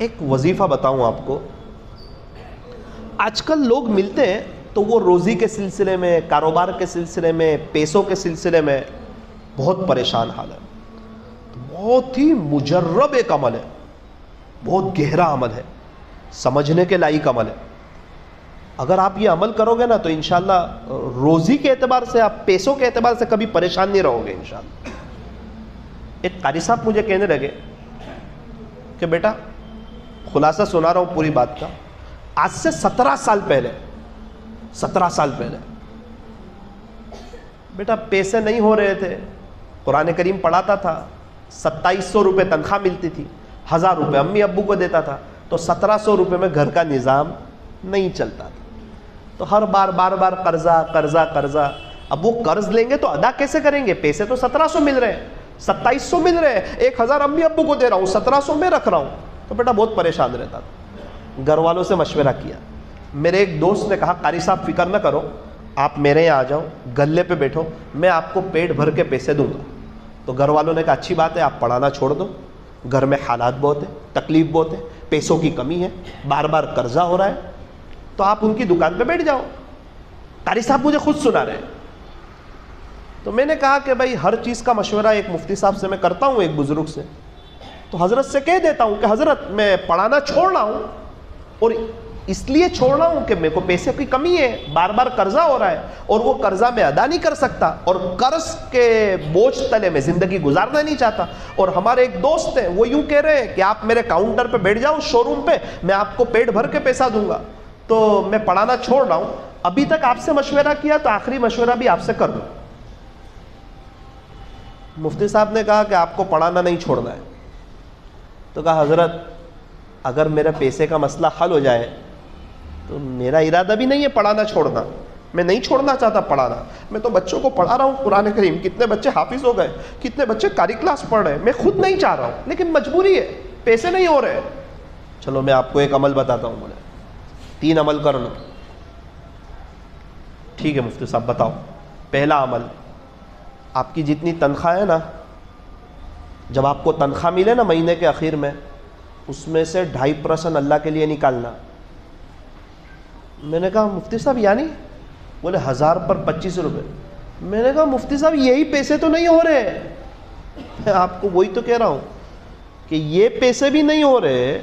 ایک وظیفہ بتاؤں آپ کو. آج کل لوگ ملتے ہیں تو وہ روزی کے سلسلے میں، کاروبار کے سلسلے میں، پیسوں کے سلسلے میں بہت پریشان حال ہے. بہت ہی مجرب ایک عمل ہے، بہت گہرا عمل ہے، سمجھنے کے لائق عمل ہے. اگر آپ یہ عمل کرو گے نا تو انشاءاللہ روزی کے اعتبار سے، آپ پیسوں کے اعتبار سے کبھی پریشان نہیں رہو گے انشاءاللہ. ایک قاری صاحب مجھے کہنے لگے کہ بیٹا، خلاصہ سنا رہا ہوں پوری بات کا، آج سے 17 سال پہلے بیٹا پیسے نہیں ہو رہے تھے، قرآن کریم پڑھاتا تھا، 2700 روپے تنخواہ ملتی تھی، 1000 روپے امی ابو کو دیتا تھا، تو 1700 روپے میں گھر کا نظام نہیں چلتا تھا. تو ہر بار قرضہ. اب وہ قرض لیں گے تو ادا کیسے کریں گے؟ پیسے تو 1700 مل رہے ہیں، 2700 مل رہے ہیں، 1000 امی ابو کو دے رہا ہوں، 1700 میں رکھ رہا ہوں. تو بیٹا بہت پریشان رہتا تھا. گھر والوں سے مشورہ کیا. میرے ایک دوست نے کہا قاری صاحب فکر نہ کرو، آپ میرے یہاں آ جاؤ، گلے پہ بیٹھو، میں آپ کو پیٹ بھر کے پیسے دوں گا. تو گھر والوں نے کہا اچھی بات ہے، آپ پڑھانا چھوڑ دو، گھر میں حالات بہت ہیں، تکلیف بہت ہے، پیسوں کی کمی ہے، بار قرضہ ہو رہا ہے، تو آپ ان کی دکان پہ بیٹھ جاؤ. قاری صاحب مجھے خود سنا رہے ہیں. تو میں نے کہا کہ بھائی ہر چیز کا مشورہ ایک مفتی صاحب سے میں کرتا ہوں، ایک بزرگ سے، تو حضرت سے کہہ دیتا ہوں کہ حضرت میں پڑھانا چھوڑ رہا ہوں، اور اس لیے چھوڑ رہا ہوں کہ میرے کو پیسے کی کمی ہے، بار قرضہ ہو رہا ہے، اور وہ قرضہ میں ادا نہیں کر سکتا، اور قرض کے بوجھ تلے میں زندگی گزارنا نہیں چاہتا. اور ہمارے ایک دوست ہیں، وہ یوں کہہ رہے ہیں کہ آپ میرے کاؤنٹر پہ بیٹھ جاؤ شو روم پہ، میں آپ کو پیٹ بھر کے پیسہ دوں گا. تو میں پڑھانا چھوڑ رہا ہوں. ابھی تک آپ سے مشورہ کیا تو آخری مشورہ بھی آپ سے کر دوں. مفتی صاحب نے کہا کہ آپ کو پڑھانا نہیں چھوڑنا ہے. تو کہا حضرت اگر میرا پیسے کا مسئلہ حل ہو جائے تو میرا ارادہ بھی نہیں ہے پڑھانا چھوڑنا، میں نہیں چھوڑنا چاہتا پڑھانا. میں تو بچوں کو پڑھا رہا ہوں قرآن کریم، کتنے بچے حافظ ہو گئے، کتنے بچے قاری کلاس پڑھ رہے ہیں. میں خود نہیں چاہ رہا ہوں لیکن مجبوری ہے، پیسے نہیں ہو رہے. چلو میں آپ کو ایک عمل بتاتا ہوں. بولے 3 عمل کر لو. ٹھیک ہے مفتی صاحب بتاؤ. پہلا عمل، آپ کی جتنی تنخواہ ہے نا، جب آپ کو تنخواہ ملے نا مہینے کے آخر میں، اس میں سے 2.5% اللہ کے لیے نکالنا. میں نے کہا مفتی صاحب یعنی؟ بولے 1000 پر 25 روپے. میں نے کہا مفتی صاحب یہی پیسے تو نہیں ہو رہے. میں آپ کو وہی تو کہہ رہا ہوں کہ یہ پیسے بھی نہیں ہو رہے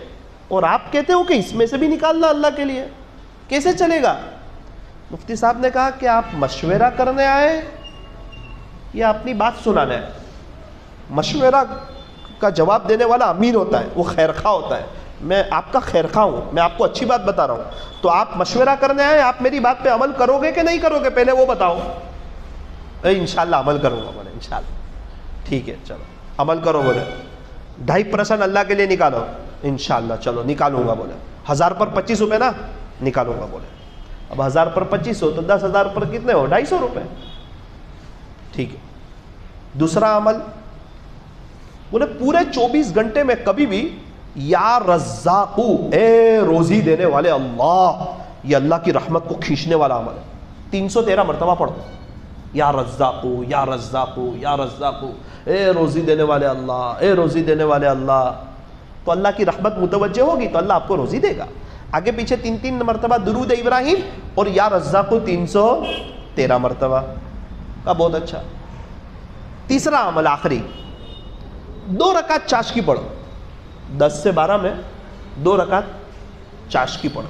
اور آپ کہتے ہو کہ اس میں سے بھی نکالنا اللہ کے لیے، کیسے چلے گا؟ مفتی صاحب نے کہا کہ آپ مشورہ کرنے آئے یا اپنی بات سنانے آئے؟ مشورہ کا جواب دینے والا امین ہوتا ہے، وہ خیرخواہ ہوتا ہے. میں آپ کا خیرخواہ ہوں، میں آپ کو اچھی بات بتا رہا ہوں. تو آپ مشورہ کرنے آئے، آپ میری بات پہ عمل کرو گے کہ نہیں کرو گے پہلے وہ بتاؤ. انشاءاللہ عمل کروں گا. بولے انشاءاللہ. ٹھیک ہے چلو عمل کرو. بولے 2.5% اللہ کے لیے نکالو. انشاءاللہ چلو نکالوں گا. بولے 1000 پر 25 روپے نا، نکالوں گا. بولے اب 1000 پر 25 ہو تو 10,000 پر کتنے ہو؟ 250 روپے. ٹھیک ہے. دوسرا عمل، بولے پورے 24 گھنٹے میں کبھی بھی یا رزاقو، اے روزی دینے والے اللہ، یہ اللہ کی رحمت کو کھینچنے والا عمل ہے. 313 مرتبہ پڑھو یا رزاقو یا رزاقو یا رزاقو، اے روزی دینے والے اللہ، اے روزی دینے والے اللہ. تو اللہ کی رحمت متوجہ ہوگی تو اللہ آپ کو روزی دے گا. آگے پیچھے 3 مرتبہ درود ابراہیم اور یا رزاقو 313 مرتبہ کا. بہت اچھا. تیسرا عمل آخری، 2 رکعت چاشکی پڑھو. 10 سے 12 میں 2 رکعت چاشکی پڑھو،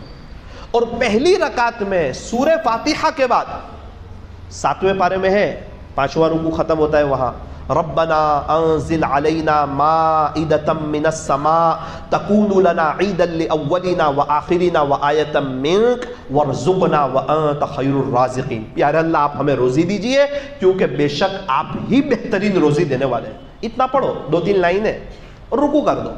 اور پہلی رکعت میں سورہ فاتحہ کے بعد 7ویں پارے میں ہے، 5واں رکوع ختم ہوتا ہے وہاں، ربنا انزل علینا مائدۃ من السماء تکون لنا عیدا لاولنا وآخرنا وآیۃ منک وارزقنا وانت خیر الرازقین. پیارے اللہ آپ ہمیں روزی دیجئے کیونکہ بے شک آپ ہی بہترین روزی دینے والے ہیں. اتنا پڑھو، 2-3 لائنیں، اور رکوع کر دو.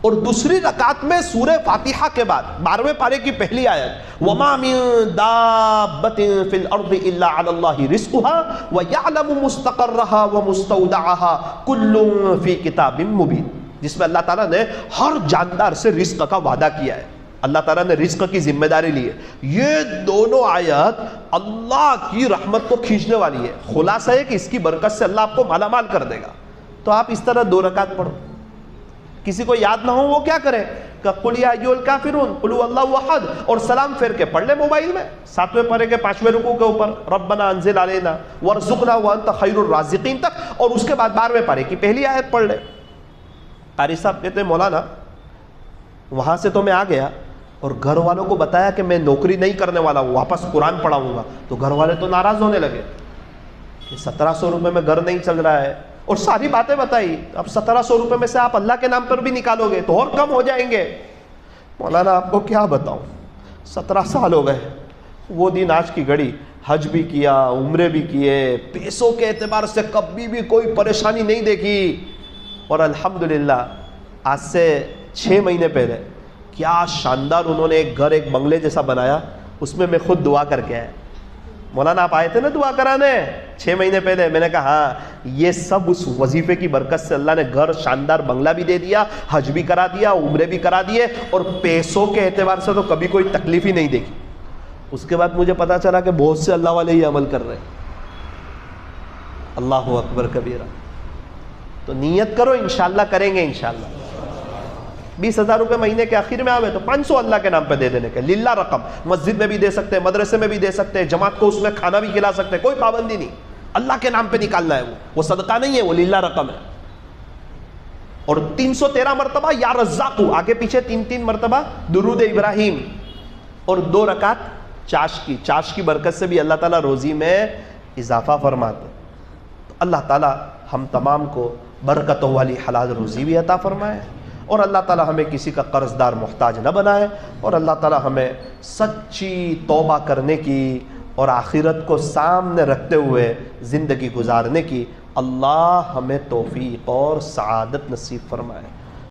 اور دوسری رکعت میں سورہ فاتحہ کے بعد 12ویں پارے کی پہلی آیت، وَمَا مِن دَابَّةٍ فِي الْأَرْضِ إِلَّا عَلَى اللَّهِ رِزْقُهَا وَيَعْلَمُ مُسْتَقَرَّهَا وَمُسْتَوْدَعَهَا كُلٌّ فِي كِتَابٍ مُبِينٍ، جس میں اللہ تعالیٰ نے ہر جاندار سے رزق کا وعدہ کیا ہے. اللہ تعالیٰ نے رزق کی ذمہ داری لی ہے. یہ دونوں آیات اللہ کی رحمت کو کھینچنے والی ہے. خلاصہ ہے کہ اس کی برکت سے اللہ آپ کو مالا مال کر دے گا. تو آپ اس طرح 2 رکعت پڑھو. کسی کو یاد نہ ہو وہ کیا کرے، کہ قل یا ایھا الکافرون قل هو اللہ احد، اور سلام پھیر کے پڑھ لے موبائل میں 7ویں پارے کے 5ویں رکوع کے اوپر ربنا انزل علینا وارزقنا وانت خیر الرازقین تک، اور اس کے بعد 12ویں پارے کی پہلی آیت پڑھ لے۔ قاری صاحب کہتے ہیں مولانا وہاں سے تو میں آ گیا اور گھر والوں کو بتایا کہ میں نوکری نہیں کرنے والا ہوں، واپس قرآن پڑھاؤں گا، تو گھر والے تو ناراض ہونے لگے کہ 1700 روپے میں گھر نہیں چل رہا ہے، اور ساری باتیں بتائی۔ اب 1700 روپے میں سے آپ اللہ کے نام پر بھی نکالو گے تو اور کم ہو جائیں گے۔ مولانا آپ کو کیا بتاؤں، 17 سال ہو گئے، وہ دن آج کی گھڑی، حج بھی کیا، عمرے بھی کیے، پیسوں کے اعتبار سے کبھی بھی کوئی پریشانی نہیں دیکھی، اور الحمدللہ آج سے 6 مہینے پہلے کیا شاندار انہوں نے ایک گھر، ایک بنگلے جیسا بنایا، اس میں خود دعا کر کے آیا۔ مولانا آپ آئے تھے نا دعا کرانے 6 مہینے پہلے، میں نے کہا ہاں، یہ سب اس وظیفے کی برکت سے اللہ نے گھر، شاندار بنگلہ بھی دے دیا، حج بھی کرا دیا، عمرے بھی کرا دیے، اور پیسوں کے اعتبار سے تو کبھی کوئی تکلیف ہی نہیں دیکھی۔ اس کے بعد مجھے پتا چلا کہ بہت سے اللہ والے ہی عمل کر رہے ہیں۔ اللہ اکبر کبیرہ۔ تو نیت کرو، انشاءاللہ کریں گے انشاءاللہ۔ 20,000 روپے مہینے کے آخر میں آوے تو 500 اللہ کے نام پہ دے دینے کے، للہ رقم، مسجد میں بھی دے سکتے ہیں، مدرسے میں بھی دے سکتے ہیں، جماعت کو اس میں کھانا بھی کھلا سکتے ہیں، کوئی پابندی نہیں، اللہ کے نام پہ نکالنا ہے، وہ صدقہ نہیں ہے، وہ للہ رقم ہے۔ اور 313 مرتبہ یا رزاق، آگے پیچھے 3 مرتبہ درود ابراہیم، اور 2 رکعت چاش کی برکت سے بھی اللہ تعالیٰ روزی میں اضافہ فرماتے۔ تو اللہ تعالیٰ ہم تمام کو برکتوں والی حلال روزی بھی عطا فرمائے، اور اللہ تعالیٰ ہمیں کسی کا قرض دار محتاج نہ بنائے، اور اللہ تعالیٰ ہمیں سچی توبہ کرنے کی اور آخرت کو سامنے رکھتے ہوئے زندگی گزارنے کی اللہ ہمیں توفیق اور سعادت نصیب فرمائے۔